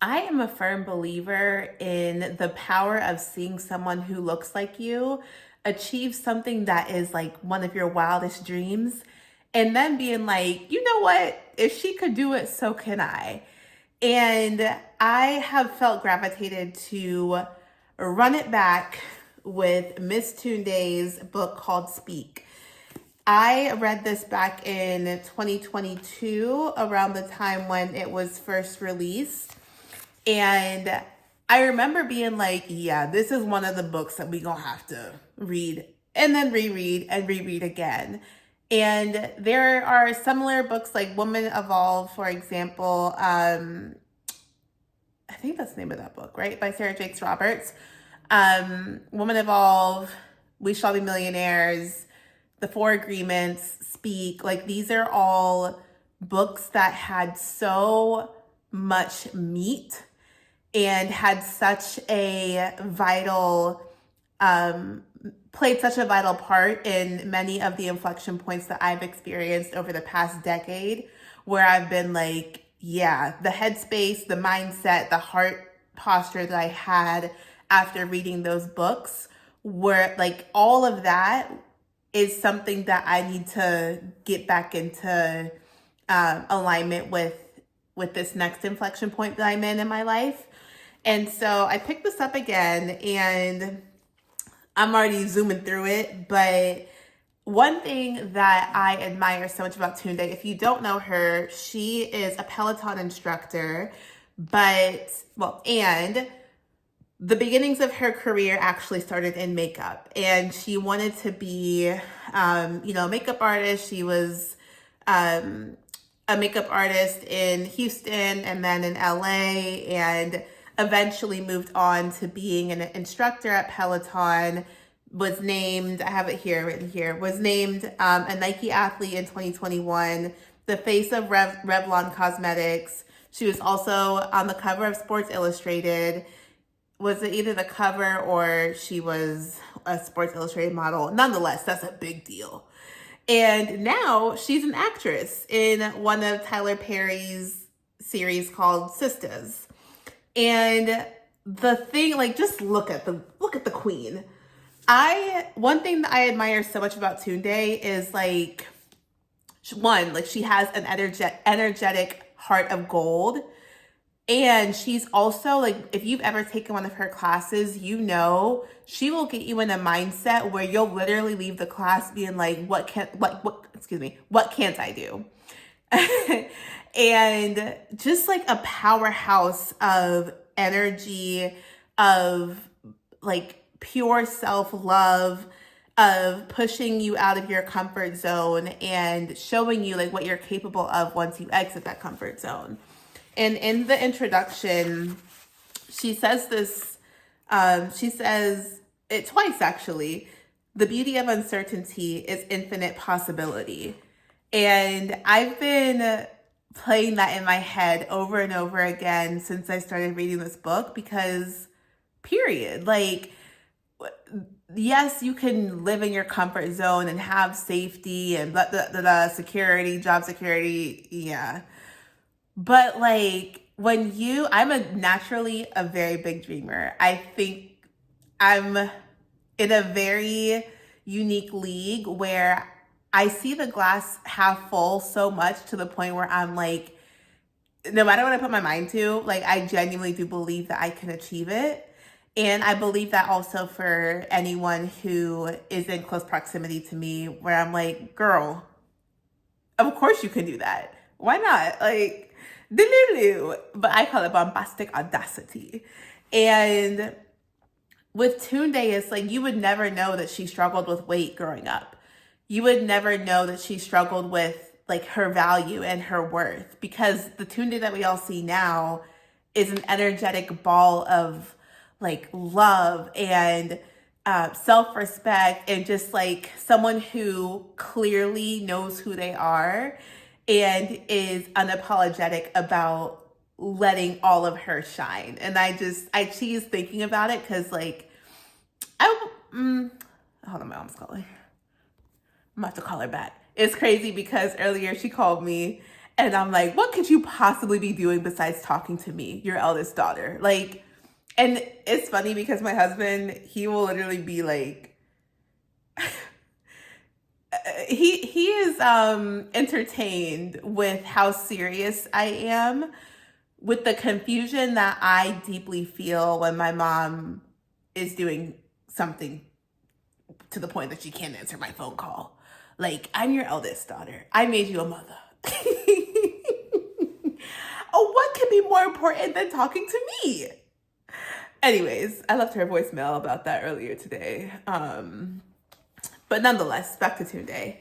I am a firm believer in the power of seeing someone who looks like you achieve something that is like one of your wildest dreams, and then being like, you know what? If she could do it, so can I. And I have felt gravitated to run it back with Miss Tunde's book called Speak. I read this back in 2022, around the time when it was first released. And I remember being like, yeah, this is one of the books that we gonna have to read and then reread and reread again. And there are similar books like Woman Evolve, for example. I think that's the name of that book, right? By Sarah Jakes Roberts. Woman Evolve, We Shall Be Millionaires, The Four Agreements, Speak. Like, these are all books that had so much meat and had such a vital, played such a vital part in many of the inflection points that I've experienced over the past decade, where I've been like, yeah, the headspace, the mindset, the heart posture that I had after reading those books, were like all of that is something that I need to get back into alignment with this next inflection point that I'm in my life. And so I picked this up again, and I'm already zooming through it. But one thing that I admire so much about Tunde, if you don't know her, she is a Peloton instructor, and the beginnings of her career actually started in makeup, and she wanted to be, a makeup artist. She was a makeup artist in Houston and then in LA, and eventually moved on to being an instructor at Peloton. Was named, I have it here, written here, was named a Nike athlete in 2021, the face of Revlon Cosmetics. She was also on the cover of Sports Illustrated. Was it either the cover or she was a Sports Illustrated model? Nonetheless, that's a big deal. And now she's an actress in one of Tyler Perry's series called Sisters. And the thing, like, just look at the queen. One thing that I admire so much about Tunde is like, one, like, she has an energetic heart of gold. And she's also like, if you've ever taken one of her classes, you know, she will get you in a mindset where you'll literally leave the class being like, what can't I do? And just like a powerhouse of energy, of like pure self-love, of pushing you out of your comfort zone and showing you like what you're capable of once you exit that comfort zone. And in the introduction, she says this, she says it twice actually. The beauty of uncertainty is infinite possibility. And I've been playing that in my head over and over again since I started reading this book, because period, like, yes, you can live in your comfort zone and have safety and security, job security, yeah. But like, I'm naturally a very big dreamer. I think I'm in a very unique league where I see the glass half full so much, to the point where I'm like, no matter what I put my mind to, like, I genuinely do believe that I can achieve it. And I believe that also for anyone who is in close proximity to me, where I'm like, girl, of course you can do that. Why not? Like, delulu. But I call it bombastic audacity. And with Tunde, it's like, you would never know that she struggled with weight growing up. You would never know that she struggled with like her value and her worth, because the Tunde that we all see now is an energetic ball of like love and self-respect, and just like someone who clearly knows who they are and is unapologetic about letting all of her shine. And I cheese thinking about it, because like, hold on, my mom's calling. I'm about to call her back. It's crazy because earlier she called me And I'm like, what could you possibly be doing besides talking to me, your eldest daughter? Like, and it's funny because my husband, he will literally be like, he is entertained with how serious I am, with the confusion that I deeply feel when my mom is doing something to the point that she can't answer my phone call. Like, I'm your eldest daughter. I made you a mother. Oh, what could be more important than talking to me? Anyways, I left her a voicemail about that earlier today. But nonetheless, back to Tunde.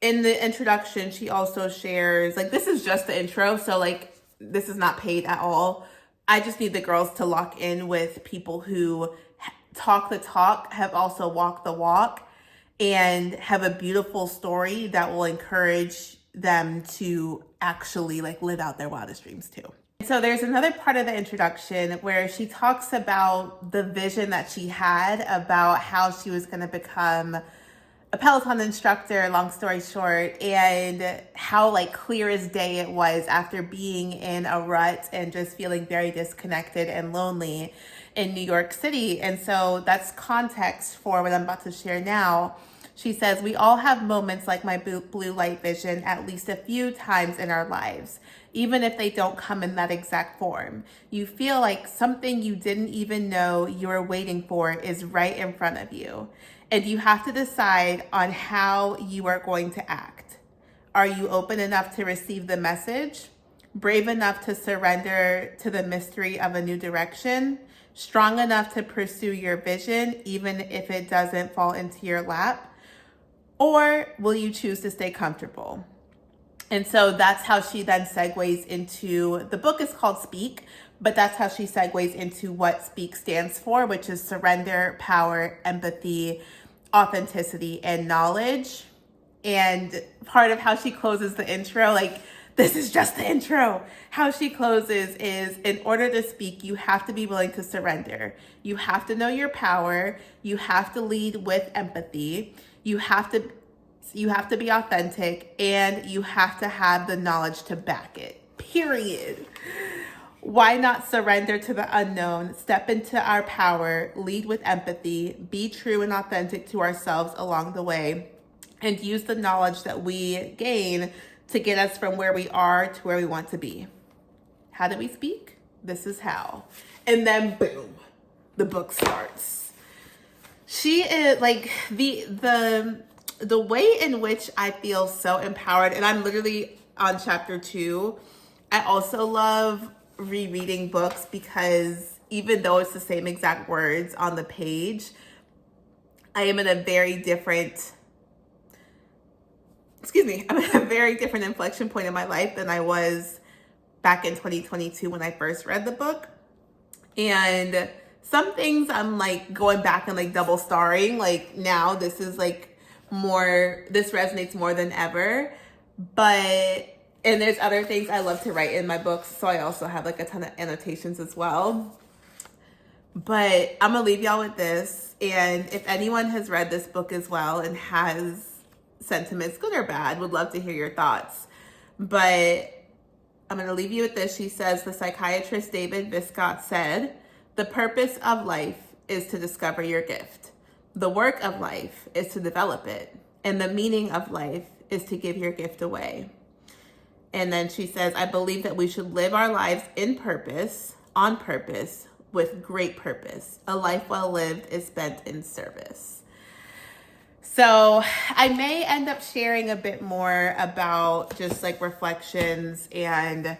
In the introduction, she also shares, like, this is just the intro, so like, this is not paid at all. I just need the girls to lock in with people who talk the talk, have also walked the walk, and have a beautiful story that will encourage them to actually like live out their wildest dreams too. So there's another part of the introduction where she talks about the vision that she had about how she was going to become a Peloton instructor, long story short, and how like clear as day it was after being in a rut and just feeling very disconnected and lonely in New York City. And so that's context for what I'm about to share now. She says, we all have moments like my blue light vision at least a few times in our lives, even if they don't come in that exact form. You feel like something you didn't even know you were waiting for is right in front of you. And you have to decide on how you are going to act. Are you open enough to receive the message? Brave enough to surrender to the mystery of a new direction? Strong enough to pursue your vision, even if it doesn't fall into your lap? Or will you choose to stay comfortable? And so that's how she then segues into, the book is called Speak, but that's how she segues into what Speak stands for, which is surrender, power, empathy, authenticity, and knowledge. And part of how she closes the intro, like, this is just the intro. How she closes is, in order to speak, you have to be willing to surrender. You have to know your power. You have to lead with empathy. You have to be authentic, and you have to have the knowledge to back it. Period. Why not surrender to the unknown, step into our power, lead with empathy, be true and authentic to ourselves along the way, and use the knowledge that we gain to get us from where we are to where we want to be. How do we speak? This is how. And then boom, the book starts. She is like the way in which I feel so empowered, and I'm literally on chapter 2. I also love rereading books because even though it's the same exact words on the page, I am in a very different, I'm at a very different inflection point in my life than I was back in 2022 when I first read the book. And some things I'm like going back and like double starring, like now this is like more, this resonates more than ever. But, and there's other things I love to write in my books, so I also have like a ton of annotations as well. But I'm gonna leave y'all with this, and if anyone has read this book as well and has sentiments, good or bad, would love to hear your thoughts. But I'm gonna leave you with this. She says, the psychiatrist David Viscott said, the purpose of life is to discover your gift. The work of life is to develop it. And the meaning of life is to give your gift away. And then she says, I believe that we should live our lives in purpose, on purpose, with great purpose. A life well lived is spent in service. So I may end up sharing a bit more about just like reflections and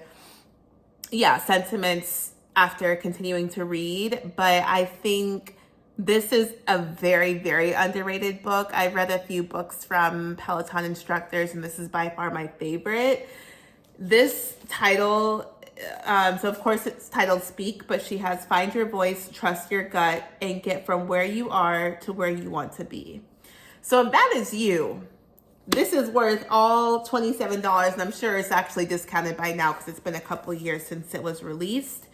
sentiments after continuing to read. But I think this is a very, very underrated book. I've read a few books from Peloton instructors, and this is by far my favorite. This title, so of course it's titled Speak, but she has find your voice, trust your gut, and get from where you are to where you want to be. So if that is you, this is worth all $27, and I'm sure it's actually discounted by now because it's been a couple of years since it was released.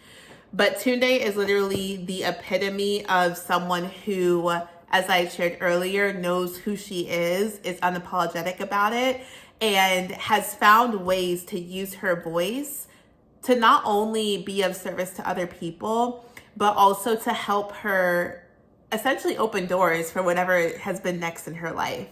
But Tunde is literally the epitome of someone who, as I shared earlier, knows who she is unapologetic about it, and has found ways to use her voice to not only be of service to other people, but also to help her essentially open doors for whatever has been next in her life.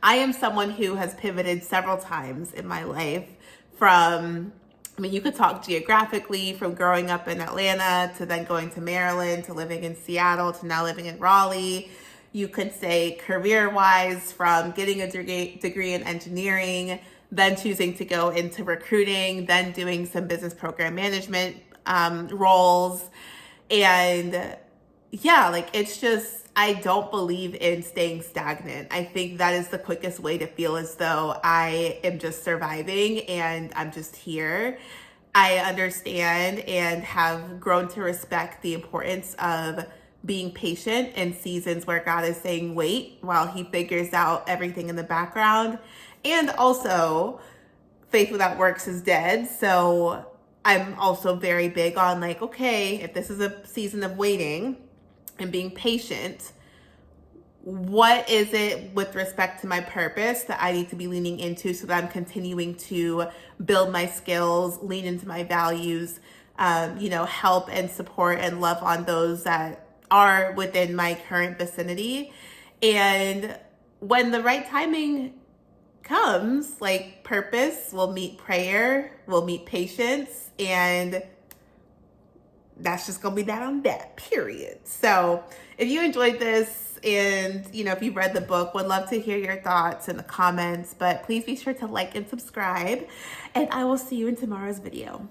I am someone who has pivoted several times in my life from, I mean, you could talk geographically, from growing up in Atlanta to then going to Maryland to living in Seattle to now living in Raleigh. You could say career-wise, from getting a degree in engineering, then choosing to go into recruiting, then doing some business program management roles. And yeah, like it's just, I don't believe in staying stagnant. I think that is the quickest way to feel as though I am just surviving and I'm just here. I understand and have grown to respect the importance of being patient in seasons where God is saying wait while he figures out everything in the background. And also, faith without works is dead. So I'm also very big on like, okay, if this is a season of waiting and being patient, what is it with respect to my purpose that I need to be leaning into so that I'm continuing to build my skills, lean into my values, help and support and love on those that are within my current vicinity. And when the right timing comes, like purpose will meet prayer, will meet patience, and that's just gonna be that on that, period. So if you enjoyed this and if you've read the book, would love to hear your thoughts in the comments, but please be sure to like and subscribe, and I will see you in tomorrow's video.